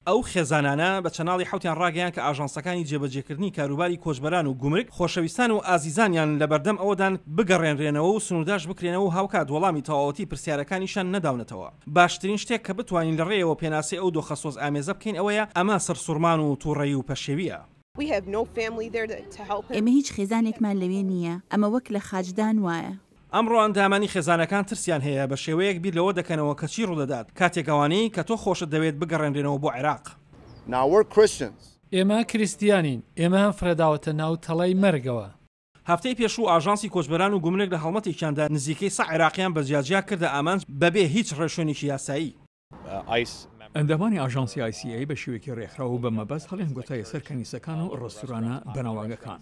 ئەو خێزانانە بە چەناڵی حوتیان ڕاگەیان کە ئاژانسەکانی جێبەجێکردنی کاروباری کۆچبەران و گومرگ خۆشەویستان و ئازیزانیان لە بەردەم ئەوەدان بگەڕێنرێنەوە و سنورداش بکرێنەوە و هاوکات وەڵامی تەواوەتی پرسیارەکانیشان نەداونەتەوە. باشترین شتێک کە بتوانین لە ڕێەوە پێناسی ئەو دۆخەسۆز ئامێزە بکەین ئەوەیە ئەمە سەرسوڕمان و تووڕەیی و پەشێویە. ئێمە هیچ خێزانێکمان لەوێ نییە، ئەمە وەک لە خاجدان وایە. ئەمڕۆ ئەندامانی خێزانەکان ترسیان هەیە بە شێوەیەک بیر لەوە دەکەنەوە کە چی ڕوودەدات کاتێکەوانی کە تۆ خۆشت دەوێت بگەڕێنرێنەوە بۆ عێراق. ئێمە کریستیانین، ئێمە فرەداوەتە ناو تەڵای مەرگەوە. هەفتەی پێشوو ئاژانسی کۆچبەران و گومرگ لە هەڵمەتێکیاندا نزیکەی 100 عێراقیان بەجیاجیا کردە ئامانج بەبێ هیچ ڕێشوێنێکی یاسایی. ئەندامانی ئاژانسی ICA بە شێوەیەکی ڕێکخراو و بە مەبەست هەڵیان گوتایە سەر کەنیسەکان و ڕێستورانە بەناوبانگەکان.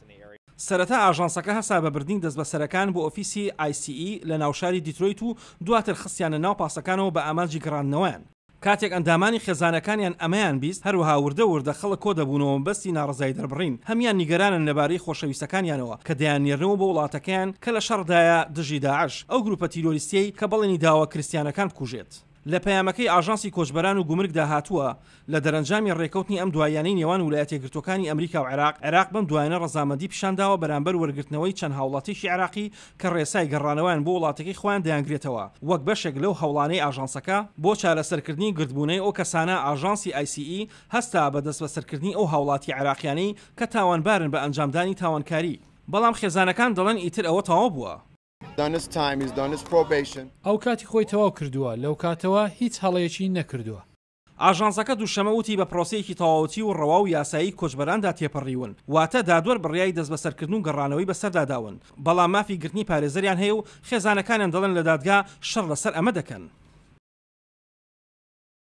سەرەتا ئاژانسەکە هەستا بە بردین دەست بەسەرەکان بۆ ئۆفیسی ICE لە ناوشاری دیترۆیت و دواتر خستیانە ناو پاسەکانەوە بە ئامانجی گەڕاندنەوەیان. کاتێک ئەندامانی خێزانەکانیان ئەمەیان بیست هەروەها وردە خەڵک کۆ دەبوونەوە بەستی ناڕزایی دەربڕین هەمیان نیگەرانن لەبارەی خۆشەویستەکانیانەوە کە دەیانێرنەوە بۆ وڵاتەکەیان کە لە شەڕدایە دژی داعش ئەو گروپە تیرۆریستیەی کە بەڵێنی داوە کریستیانەکان بکوژێت. لە پەیامەکەی ئاژانسی کۆچبەران و گومرگدا هاتووە لە دەرەنجامی ڕێکەوتنی ئەم دوایانەی نێوان ویلایەتە یەکگرتووەکانی ئەمریکا و عێراق بەم دوایانە ڕەزامەندی پیشانداوە بەرامبەر وەرگرتنەوەی چەند هاوڵاتیشی عێراقی کە ڕێسای گەڕانەوەیان بۆ وڵاتەکەی خۆیان دەیانگرێتەوە وەک بەشێک لەو هەوڵانەی ئاژانسەکە بۆ چارەسەرکردنی گردبوونەی ئەو کەسانە ئاژانسی ICE هەستا بە دەست بەسەرکردنی ئەو هاوڵاتی عێراقیانەی کە تاوانبارن بە ئەنجامدانی تاوانکاری. بەڵام خێزانەکان دەڵێن ئیتر ئەوە تەواو بووە. ئەو کاتی خۆی تەواو کردووە، لەو کاتەوە هیچ هەڵەیەکی نەکردووە. ئاژانسەکە دووشەمە وتی بە پرۆسەیەکی تەواوەتی و ڕەوا و یاسایی کۆچبەراندا تێپەڕیون واتە دادوەر بڕیای دەست بەسەرکردن و گەڕانەوەی بەسەرداداون بەڵام مافی گرتنی پارێزەریان هەیە و خێزانەکانیان دەڵێن لە دادگا شەڕ لەسەر ئەمە دەکەن.